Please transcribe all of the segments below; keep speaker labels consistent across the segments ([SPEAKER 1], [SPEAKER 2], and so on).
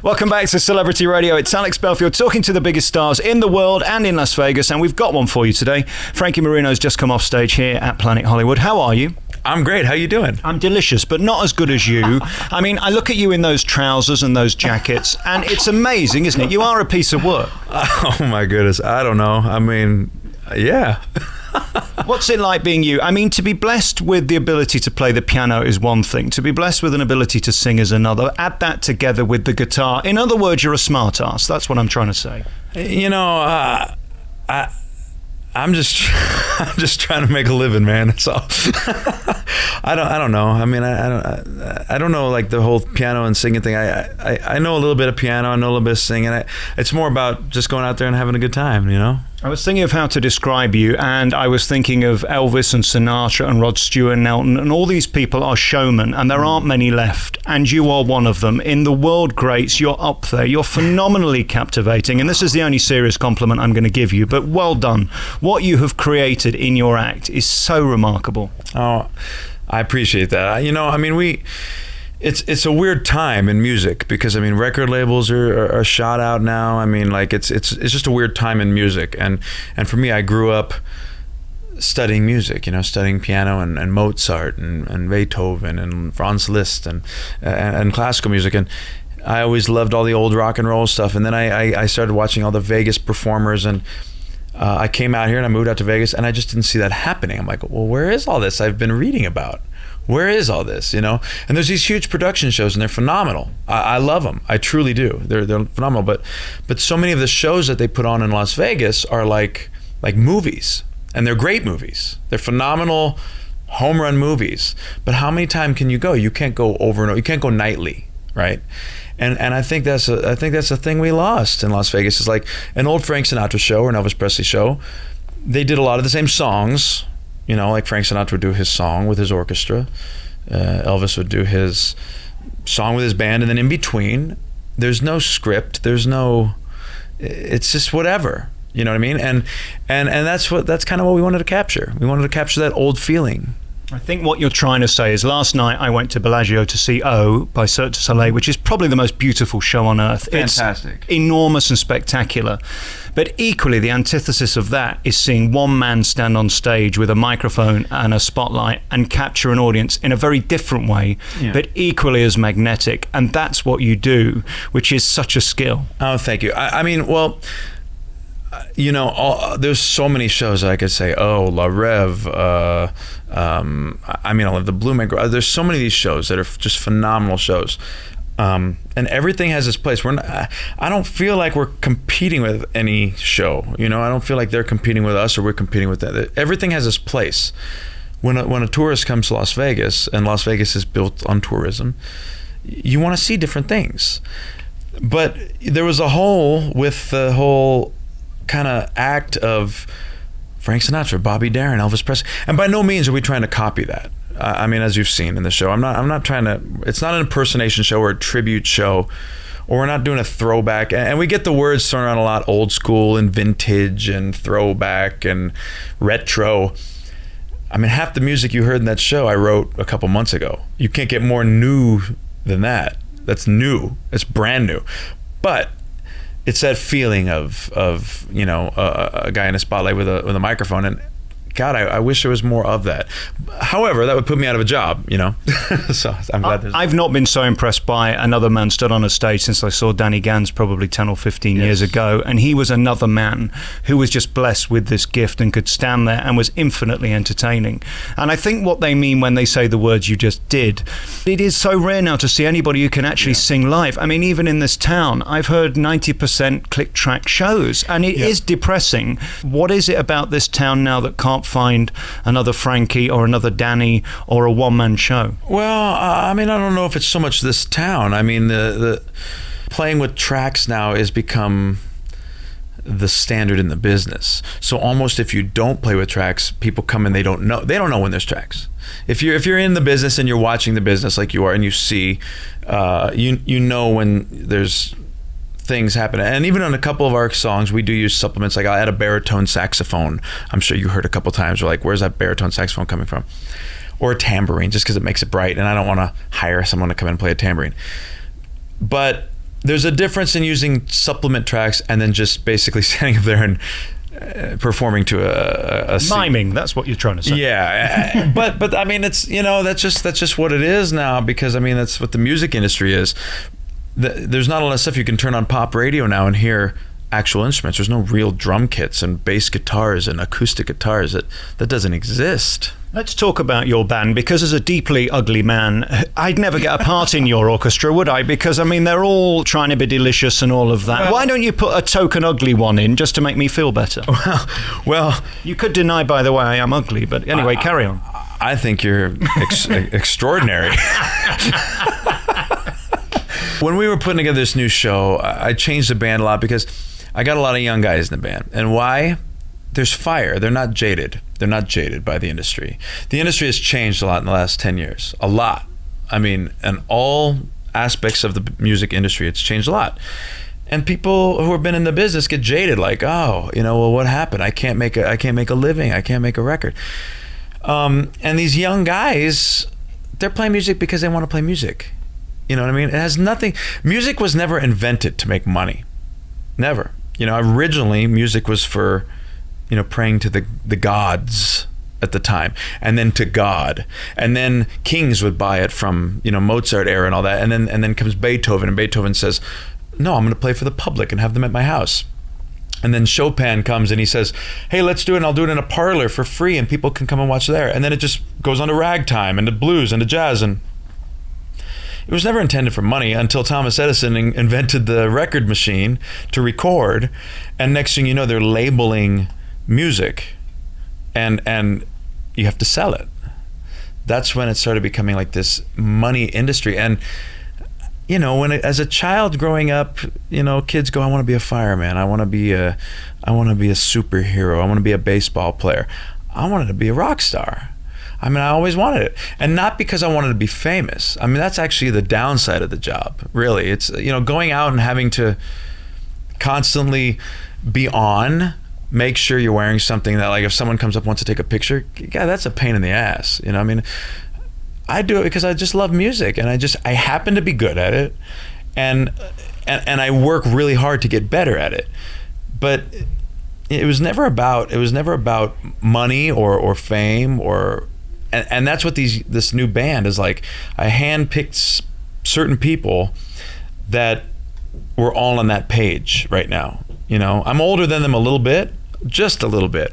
[SPEAKER 1] Welcome back to Celebrity Radio. It's Alex Belfield talking to the biggest stars in the world and in Las Vegas, and we've got one for you today. Frankie Moreno's just come off stage here at Planet Hollywood. How are you?
[SPEAKER 2] I'm great. How you doing?
[SPEAKER 1] I'm delicious, but not as good as you. I mean, I look at you in those trousers and those jackets, and it's amazing, isn't it? You are a piece of work.
[SPEAKER 2] Oh, my goodness. I don't know. I mean, yeah.
[SPEAKER 1] What's it like being you? I mean, to be blessed with the ability to play the piano is one thing. To be blessed with an ability to sing is another. Add that together with the guitar. In other words, you're a smart ass. That's what I'm trying to say.
[SPEAKER 2] You know, I'm just trying to make a living, man. That's all. I don't know. I mean, I don't know, like the whole piano and singing thing. I know a little bit of piano. I know a little bit of singing. It's more about just going out there and having a good time, you know?
[SPEAKER 1] I was thinking of how to describe you, and I was thinking of Elvis and Sinatra and Rod Stewart and Elton, and all these people are showmen, and there aren't many left, and you are one of them. In the world greats, you're up there. You're phenomenally captivating, and this is the only serious compliment I'm going to give you, but well done. What you have created in your act is so remarkable.
[SPEAKER 2] Oh, I appreciate that. You know, I mean, It's a weird time in music because, I mean, record labels are shot out now. I mean, like it's just a weird time in music. And for me, I grew up studying music, you know, studying piano and Mozart and Beethoven and Franz Liszt and classical music. And I always loved all the old rock and roll stuff. And then I started watching all the Vegas performers, and I came out here and I moved out to Vegas, and I just didn't see that happening. I'm like, well, where is all this I've been reading about? Where is all this, you know? And there's these huge production shows, and they're phenomenal. I love them. I truly do. They're phenomenal. But so many of the shows that they put on in Las Vegas are like movies, and they're great movies. They're phenomenal home run movies. But how many times can you go? You can't go over and over. You can't go nightly, right? And I think that's a thing we lost in Las Vegas. It's like an old Frank Sinatra show or an Elvis Presley show. They did a lot of the same songs. You know, like Frank Sinatra would do his song with his orchestra. Elvis would do his song with his band. And then in between, there's no script. It's just whatever. You know what I mean? And that's kind of what we wanted to capture. We wanted to capture that old feeling.
[SPEAKER 1] I think what you're trying to say is, last night I went to Bellagio to see O by Cirque du Soleil, which is probably the most beautiful show on earth.
[SPEAKER 2] Fantastic.
[SPEAKER 1] It's enormous and spectacular. But equally, the antithesis of that is seeing one man stand on stage with a microphone and a spotlight and capture an audience in a very different way, but equally as magnetic. And that's what you do, which is such a skill.
[SPEAKER 2] Oh, thank you. I mean, well, you know, there's so many shows I could say. Oh, La Rev. I mean, I love the Blue Man Group. There's so many of these shows that are just phenomenal shows, and everything has its place. I don't feel like we're competing with any show. You know, I don't feel like they're competing with us or we're competing with them. Everything has its place. When a tourist comes to Las Vegas, and Las Vegas is built on tourism, you want to see different things. But there was a hole with the whole kind of act of Frank Sinatra, Bobby Darin, Elvis Presley, and by no means are we trying to copy that. I mean, as you've seen in the show, I'm not trying to. It's not an impersonation show or a tribute show, or we're not doing a throwback. And we get the words thrown around a lot: old school and vintage and throwback and retro. I mean, half the music you heard in that show I wrote a couple months ago. You can't get more new than that. That's new. It's brand new, but it's that feeling of you know, a guy in a spotlight with a microphone, and God, I wish there was more of that. However, that would put me out of a job, you know. So I'm glad
[SPEAKER 1] I've not been so impressed by another man stood on a stage since I saw Danny Gans probably 10 or 15 years ago, and he was another man who was just blessed with this gift and could stand there and was infinitely entertaining. And I think what they mean when they say the words you just did, it is so rare now to see anybody who can actually sing live. I mean, even in this town, I've heard 90% click track shows, and it is depressing. What is it about this town now that can't find another Frankie or another Danny or a one-man show?
[SPEAKER 2] Well, I mean, I don't know if it's so much this town. I mean, the playing with tracks now has become the standard in the business. So almost if you don't play with tracks, people come and they don't know when there's tracks. If you're in the business and you're watching the business like you are, and you see, you know when there's things happen. And even on a couple of our songs, we do use supplements. Like I'll add a baritone saxophone. I'm sure you heard a couple times. We're like, where's that baritone saxophone coming from? Or a tambourine, just because it makes it bright. And I don't want to hire someone to come in and play a tambourine. But there's a difference in using supplement tracks and then just basically standing up there and performing to a
[SPEAKER 1] miming. That's what you're trying to say.
[SPEAKER 2] Yeah, but I mean, it's, you know, that's just what it is now, because I mean, that's what the music industry is. There's not a lot of stuff you can turn on pop radio now and hear actual instruments. There's no real drum kits and bass guitars and acoustic guitars. That doesn't exist.
[SPEAKER 1] Let's talk about your band, because as a deeply ugly man, I'd never get a part in your orchestra, would I? Because, I mean, they're all trying to be delicious and all of that. Why don't you put a token ugly one in just to make me feel better?
[SPEAKER 2] Well,
[SPEAKER 1] you could deny, by the way, I am ugly, but anyway, carry on.
[SPEAKER 2] I think you're extraordinary. When we were putting together this new show, I changed the band a lot because I got a lot of young guys in the band. And why? There's fire. They're not jaded. They're not jaded by the industry. The industry has changed a lot in the last 10 years. A lot. I mean, in all aspects of the music industry, it's changed a lot. And people who have been in the business get jaded, like, oh, you know, well, what happened? I can't make a living. I can't make a record. And these young guys, they're playing music because they want to play music. You know what I mean? It has nothing. Music was never invented to make money. Never. You know, originally music was for, you know, praying to the gods at the time, and then to God, and then kings would buy it from, you know, Mozart era and all that, and then comes Beethoven, and Beethoven says, no, I'm going to play for the public and have them at my house. And then Chopin comes and he says, hey, let's do it, and I'll do it in a parlor for free, and people can come and watch there. And then it just goes on to ragtime and to blues and to jazz, and it was never intended for money until Thomas Edison invented the record machine to record, and next thing you know, they're labeling music, and you have to sell it. That's when it started becoming like this money industry. And you know, as a child growing up, you know, kids go, I want to be a fireman, I want to be a superhero, I want to be a baseball player. I wanted to be a rock star. I mean, I always wanted it. And not because I wanted to be famous. I mean, that's actually the downside of the job, really. It's, you know, going out and having to constantly be on, make sure you're wearing something that, like, if someone comes up and wants to take a picture, yeah, that's a pain in the ass. You know, I mean, I do it because I just love music, and I happen to be good at it, and I work really hard to get better at it. But it was never about money or fame and that's what this new band is like. I handpicked certain people that were all on that page right now. You know, I'm older than them a little bit, just a little bit,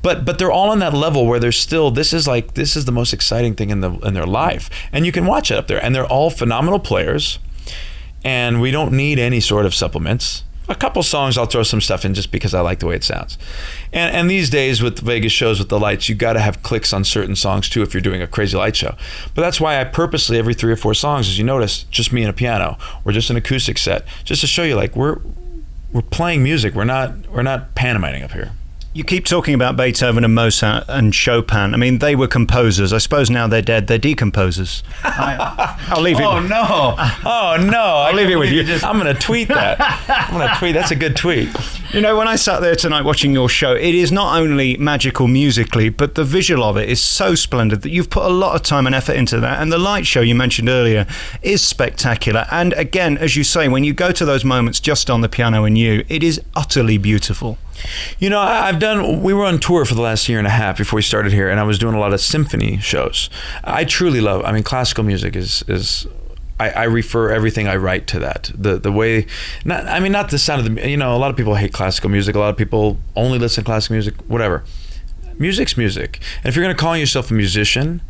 [SPEAKER 2] but they're all on that level where they're still. This is the most exciting thing in their life, and you can watch it up there. And they're all phenomenal players, and we don't need any sort of supplements. A couple songs I'll throw some stuff in just because I like the way it sounds. And these days with Vegas shows with the lights, you got to have clicks on certain songs too if you're doing a crazy light show. But that's why I purposely, every 3 or 4 songs, as you notice, just me and a piano or just an acoustic set, just to show you, like, we're playing music. We're not pantomiming up here.
[SPEAKER 1] You keep talking about Beethoven and Mozart and Chopin. I mean, they were composers. I suppose now they're dead, they're decomposers. I'll leave it.
[SPEAKER 2] Oh, no.
[SPEAKER 1] I'll leave it with you.
[SPEAKER 2] I'm going to tweet that. That's a good tweet.
[SPEAKER 1] You know, when I sat there tonight watching your show, it is not only magical musically, but the visual of it is so splendid that you've put a lot of time and effort into that. And the light show you mentioned earlier is spectacular. And again, as you say, when you go to those moments just on the piano and you, it is utterly beautiful.
[SPEAKER 2] You know, we were on tour for the last year and a half before we started here, and I was doing a lot of symphony shows. I truly love, I mean, classical music is I refer everything I write to that. The way, not the sound of the, you know, a lot of people hate classical music. A lot of people only listen to classical music, whatever. Music's music. And if you're going to call yourself a musician,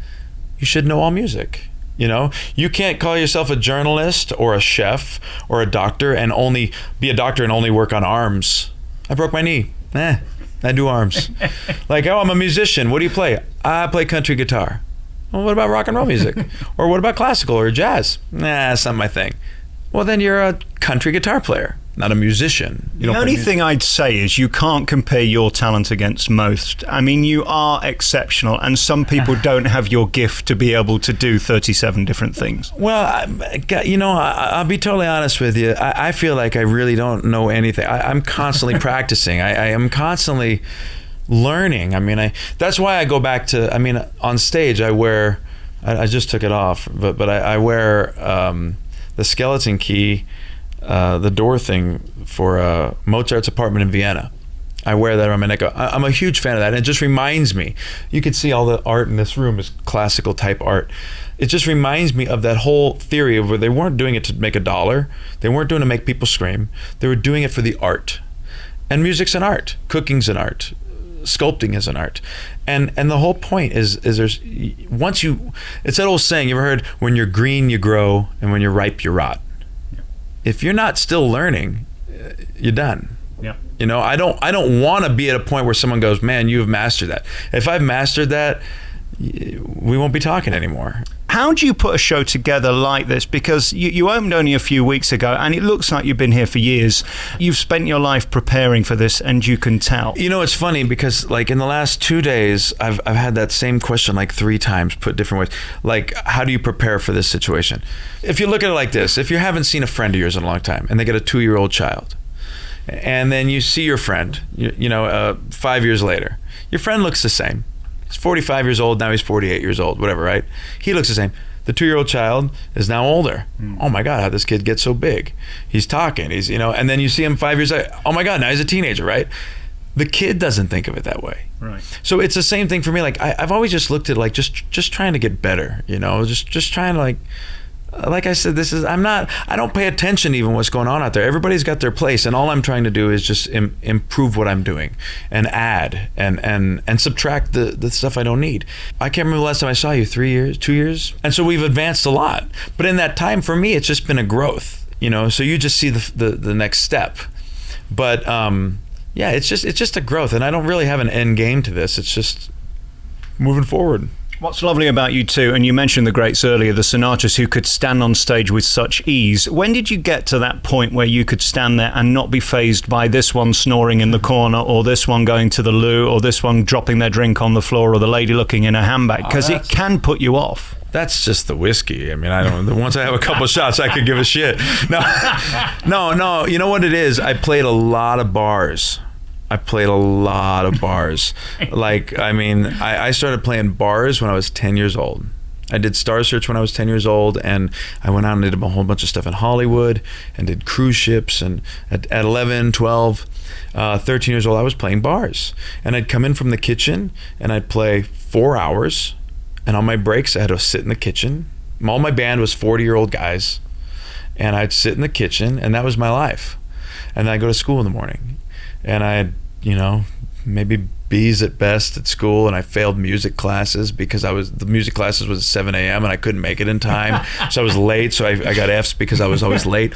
[SPEAKER 2] you should know all music. You know, you can't call yourself a journalist or a chef or a doctor and only be a doctor and only work on arms. I broke my knee. I do arms. Like, oh, I'm a musician. What do you play? I play country guitar. Well, what about rock and roll music? Or what about classical or jazz? That's not my thing. Well, then you're a country guitar player, not a musician.
[SPEAKER 1] The only thing I'd say is you can't compare your talent against most. I mean, you are exceptional, and some people don't have your gift to be able to do 37 different things.
[SPEAKER 2] Well, you know, I'll be totally honest with you. I feel like I really don't know anything. I'm constantly practicing. I am constantly learning. I mean, that's why I go back to, I mean, on stage I wear, I just took it off, but I wear the skeleton key, the door thing for Mozart's apartment in Vienna. I wear that around my neck. I'm a huge fan of that. And it just reminds me, you can see all the art in this room is classical type art. It just reminds me of that whole theory of where they weren't doing it to make a dollar. They weren't doing it to make people scream. They were doing it for the art. And music's an art. Cooking's an art. Sculpting is an art. And the whole point is there's, once you, it's that old saying, you ever heard, when you're green, you grow, and when you're ripe, you rot. Yeah. If you're not still learning, you're done.
[SPEAKER 1] Yeah.
[SPEAKER 2] You know, I don't want to be at a point where someone goes, man, you have mastered that. If I've mastered that, we won't be talking anymore.
[SPEAKER 1] How do you put a show together like this? Because you opened only a few weeks ago, and it looks like you've been here for years. You've spent your life preparing for this, and you can tell.
[SPEAKER 2] You know, it's funny because, like, in the last 2 days, I've had that same question like 3 times, put different ways. Like, how do you prepare for this situation? If you look at it like this, if you haven't seen a friend of yours in a long time, and they get a 2-year-old child, and then you see your friend, 5 years later, your friend looks the same. He's 45 years old, now he's 48 years old, whatever, right? He looks the same. The 2-year-old child is now older. Oh my God, how'd this kid get so big? He's talking, and then you see him 5 years later, oh my God, now he's a teenager, right? The kid doesn't think of it that way.
[SPEAKER 1] Right.
[SPEAKER 2] So it's the same thing for me. Like, I've always just looked at like, just trying to get better, just trying to like I said, I don't pay attention to even what's going on out there. Everybody's got their place, and all I'm trying to do is just improve what I'm doing and add and subtract the stuff I don't need. I can't remember the last time I saw you, 3 years, 2 years. And so we've advanced a lot. But in that time, for me, it's just been a growth, so you just see the next step. But yeah, it's just a growth, and I don't really have an end game to this. It's just moving forward.
[SPEAKER 1] What's lovely about you too, and you mentioned the greats earlier, the Sinatras who could stand on stage with such ease. When did you get to that point where you could stand there and not be fazed by this one snoring in the corner, or this one going to the loo, or this one dropping their drink on the floor, or the lady looking in a handbag? Because it can put you off.
[SPEAKER 2] That's just the whiskey. I mean, I don't. Once I have a couple shots, I could give a shit. No. You know what it is? I played a lot of bars. Like, I mean, I started playing bars when I was 10 years old. I did Star Search when I was 10 years old, and I went out and did a whole bunch of stuff in Hollywood and did cruise ships. And at 11, 12, 13 years old, I was playing bars. And I'd come in from the kitchen and I'd play 4 hours. And on my breaks, I had to sit in the kitchen. All my band was 40-year-old guys. And I'd sit in the kitchen, and that was my life. And then I'd go to school in the morning. And I had, maybe B's at best at school, and I failed music classes because the music classes was at 7 a.m. and I couldn't make it in time. So I was late, so I got F's because I was always late.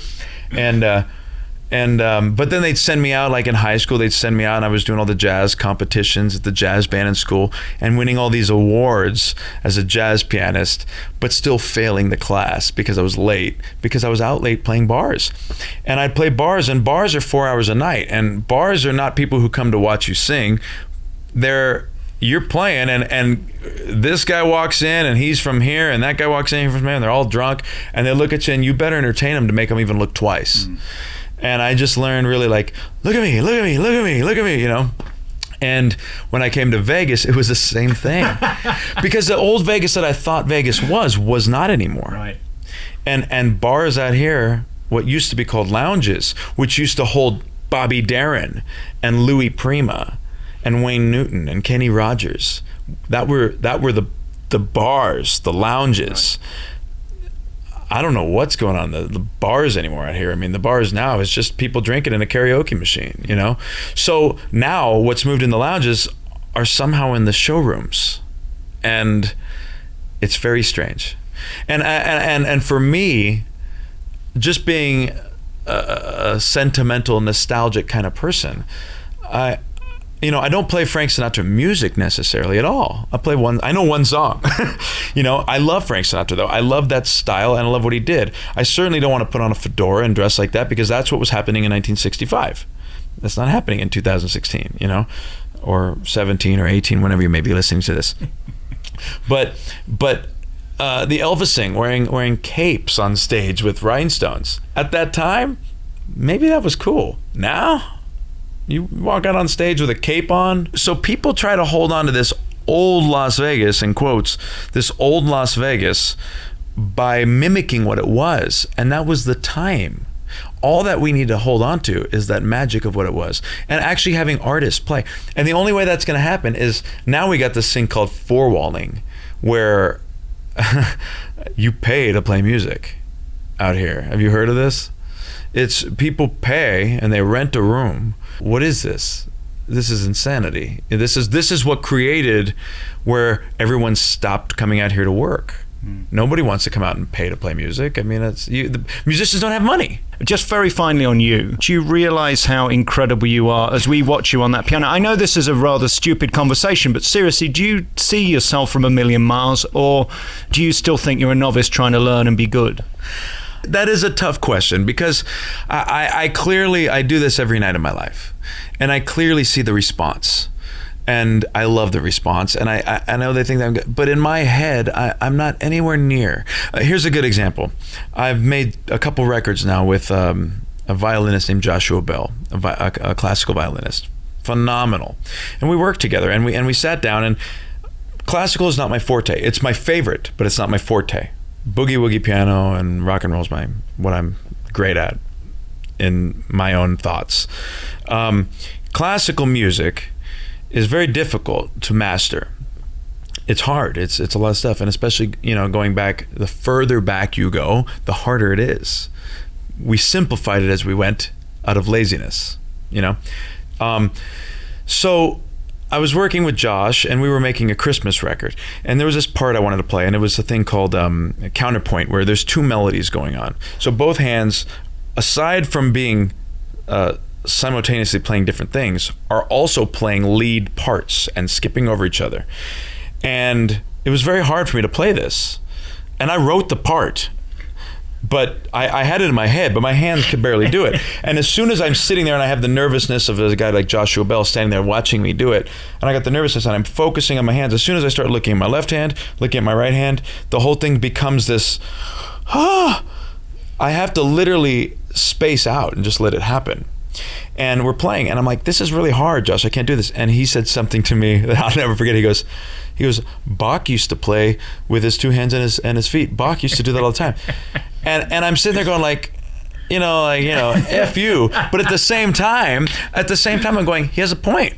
[SPEAKER 2] But then they'd send me out, like in high school, they'd send me out, and I was doing all the jazz competitions at the jazz band in school and winning all these awards as a jazz pianist, but still failing the class because I was late, because I was out late playing bars. And I'd play bars, and bars are 4 hours a night, and bars are not people who come to watch you sing. You're playing, and this guy walks in, and he's from here, and that guy walks in from there, and they're all drunk, and they look at you, and you better entertain them to make them even look twice. And I just learned really like, look at me, look at me, look at me, look at me, And when I came to Vegas, it was the same thing. Because the old Vegas that I thought Vegas was not anymore.
[SPEAKER 1] Right.
[SPEAKER 2] And bars out here, what used to be called lounges, which used to hold Bobby Darin and Louis Prima and Wayne Newton and Kenny Rogers, that were the bars, the lounges. Right. I don't know what's going on in the bars anymore out here. I mean, the bars now is just people drinking in a karaoke machine, So now what's moved in the lounges are somehow in the showrooms, and it's very strange. And for me, just being a sentimental, nostalgic kind of person, I don't play Frank Sinatra music necessarily at all. I know one song. I love Frank Sinatra though. I love that style, and I love what he did. I certainly don't want to put on a fedora and dress like that, because that's what was happening in 1965. That's not happening in 2016, or 17 or 18, whenever you may be listening to this. But the Elvising, wearing capes on stage with rhinestones. At that time, maybe that was cool. Now, you walk out on stage with a cape on. So people try to hold on to this old Las Vegas, in quotes, this old Las Vegas, by mimicking what it was, and that was the time. All that we need to hold on to is that magic of what it was, and actually having artists play. And the only way that's going to happen is now we got this thing called four-walling, where you pay to play music out here. Have you heard of this? It's people pay and they rent a room. What is this? This is insanity. This is what created where everyone stopped coming out here to work. Nobody wants to come out and pay to play music. I mean, the musicians don't have money.
[SPEAKER 1] Just very finally on you, do you realize how incredible you are as we watch you on that piano? I know this is a rather stupid conversation, but seriously, do you see yourself from a million miles, or do you still think you're a novice trying to learn and be good?
[SPEAKER 2] That is a tough question, because I clearly do this every night of my life, and I clearly see the response. And I love the response, and I know they think that I'm good, but in my head, I'm not anywhere near. Here's a good example. I've made a couple records now with a violinist named Joshua Bell, a classical violinist, phenomenal. And we worked together, and we sat down. And classical is not my forte. It's my favorite, but it's not my forte. Boogie woogie piano and rock and roll is what I'm great at, in my own thoughts. Classical music is very difficult to master. It's hard. It's a lot of stuff, and especially going back, the further back you go, the harder it is. We simplified it as we went out of laziness, So I was working with Josh, and we were making a Christmas record, and there was this part I wanted to play, and it was a thing called counterpoint, where there's two melodies going on. So both hands, aside from being simultaneously playing different things, are also playing lead parts and skipping over each other. And it was very hard for me to play this. And I wrote the part, but I had it in my head, but my hands could barely do it. And as soon as I'm sitting there and I have the nervousness of a guy like Joshua Bell standing there watching me do it, and I got the nervousness and I'm focusing on my hands, as soon as I start looking at my left hand, looking at my right hand, the whole thing becomes this, I have to literally space out and just let it happen. And we're playing, and I'm like, this is really hard, Josh, I can't do this. And he said something to me that I'll never forget. He goes, Bach used to play with his two hands and his feet. Bach used to do that all the time. And I'm sitting there going F you. But at the same time, I'm going, he has a point.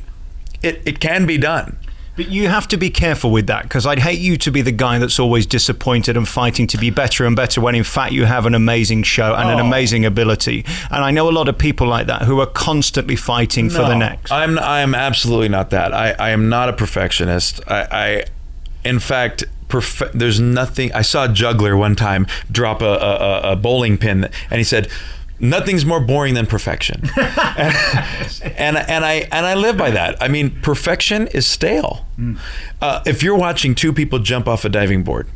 [SPEAKER 2] It can be done.
[SPEAKER 1] But you have to be careful with that, because I'd hate you to be the guy that's always disappointed and fighting to be better and better, when in fact you have an amazing show and an amazing ability. And I know a lot of people like that who are constantly fighting for the next.
[SPEAKER 2] I'm absolutely not that. I am not a perfectionist. In fact, there's nothing. I saw a juggler one time drop a bowling pin, and he said, nothing's more boring than perfection. and I live by that. I mean, perfection is stale. If you're watching two people jump off a diving board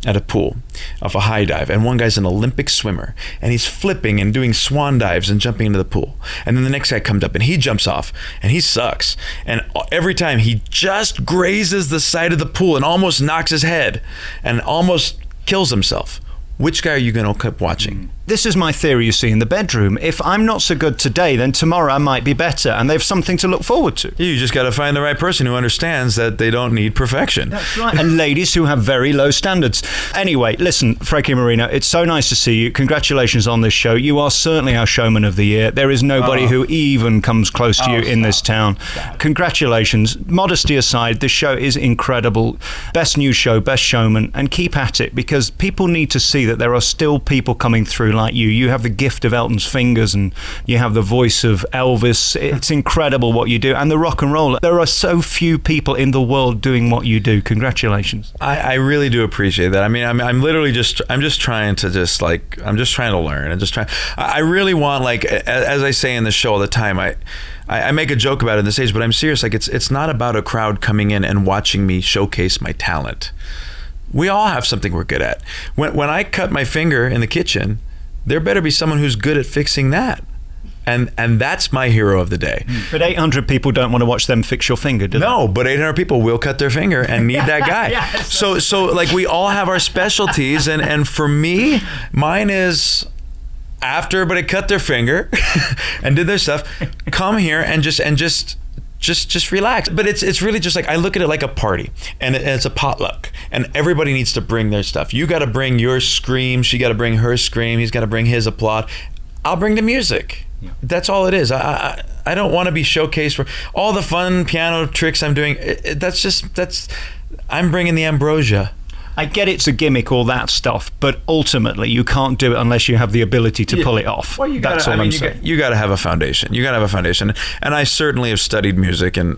[SPEAKER 2] at a pool, off a high dive, and one guy's an Olympic swimmer, and he's flipping and doing swan dives and jumping into the pool, and then the next guy comes up and he jumps off and he sucks, and every time he just grazes the side of the pool and almost knocks his head and almost kills himself. Which guy are you going to keep watching?
[SPEAKER 1] This is my theory, you see, in the bedroom. If I'm not so good today, then tomorrow I might be better, and they have something to look forward to.
[SPEAKER 2] You just got to find the right person who understands that they don't need perfection.
[SPEAKER 1] That's right. And ladies who have very low standards. Anyway, listen, Frankie Moreno, it's so nice to see you. Congratulations on this show. You are certainly our showman of the year. There is nobody who even comes close to you in this town. Congratulations. Modesty aside, this show is incredible. Best new show, best showman, and keep at it, because people need to see that there are still people coming through like you. You have the gift of Elton's fingers, and you have the voice of Elvis. It's incredible what you do, and the rock and roll. There are so few people in the world doing what you do. Congratulations.
[SPEAKER 2] I really do appreciate that. I mean, I'm literally I'm just trying to learn and just trying. I really want, like, as I say in the show all the time, I make a joke about it on the stage, but I'm serious. Like, it's not about a crowd coming in and watching me showcase my talent. We all have something we're good at. When I cut my finger in the kitchen, there better be someone who's good at fixing that. And that's my hero of the day.
[SPEAKER 1] But 800 people don't want to watch them fix your finger, do they?
[SPEAKER 2] No, but 800 people will cut their finger and need that guy. Yes. So like, we all have our specialties, and for me, mine is, after everybody cut their finger and did their stuff, come here and just just relax. But it's really just like, I look at it like a party, and it's a potluck, and everybody needs to bring their stuff. You got to bring your scream, she got to bring her scream, he's got to bring his applaud. I'll bring the music. Yeah. That's all it is. I don't want to be showcased for all the fun piano tricks I'm doing. I'm bringing the ambrosia.
[SPEAKER 1] I get it's a gimmick, all that stuff, but ultimately you can't do it unless you have the ability to pull it off.
[SPEAKER 2] Well, that's all I'm saying. You got to have a foundation. You got to have a foundation. And I certainly have studied music, and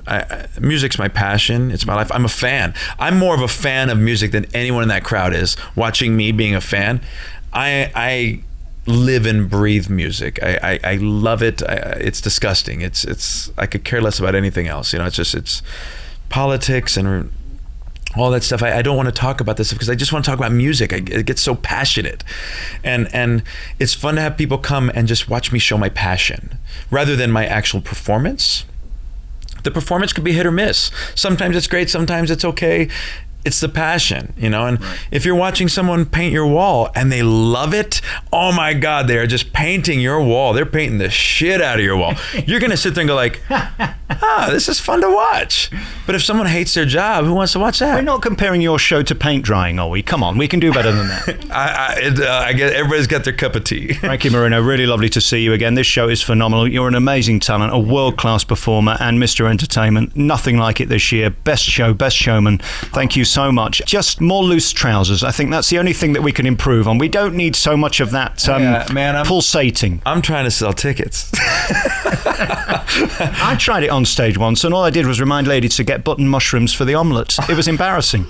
[SPEAKER 2] music's my passion. It's my life. I'm a fan. I'm more of a fan of music than anyone in that crowd is. Watching me being a fan, I live and breathe music. I love it. It's disgusting. It's I could care less about anything else. It's politics and all that stuff. I don't want to talk about this because I just want to talk about music. It gets so passionate, and it's fun to have people come and just watch me show my passion rather than my actual performance. The performance could be hit or miss. Sometimes it's great, sometimes it's okay. It's the passion, and right. If you're watching someone paint your wall and they love it, oh my God, they are just painting your wall. They're painting the shit out of your wall. You're going to sit there and go like, this is fun to watch. But if someone hates their job, who wants to watch that?
[SPEAKER 1] We're not comparing your show to paint drying, are we? Come on, we can do better than that.
[SPEAKER 2] I guess everybody's got their cup of tea.
[SPEAKER 1] Frankie Moreno, really lovely to see you again. This show is phenomenal. You're an amazing talent, a world-class performer, and Mr. Entertainment. Nothing like it this year. Best show, best showman. Thank you so much. Just more loose trousers. I think that's the only thing that we can improve on. We don't need so much of that pulsating.
[SPEAKER 2] I'm trying to sell tickets.
[SPEAKER 1] I tried it on stage once, and all I did was remind ladies to get button mushrooms for the omelette. It was embarrassing.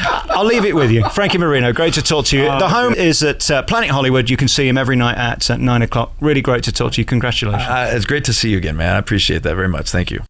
[SPEAKER 1] I'll leave it with you. Frankie Moreno, great to talk to you. The home is at Planet Hollywood. You can see him every night at 9 o'clock. Really great to talk to you. Congratulations.
[SPEAKER 2] It's great to see you again, man. I appreciate that very much. Thank you.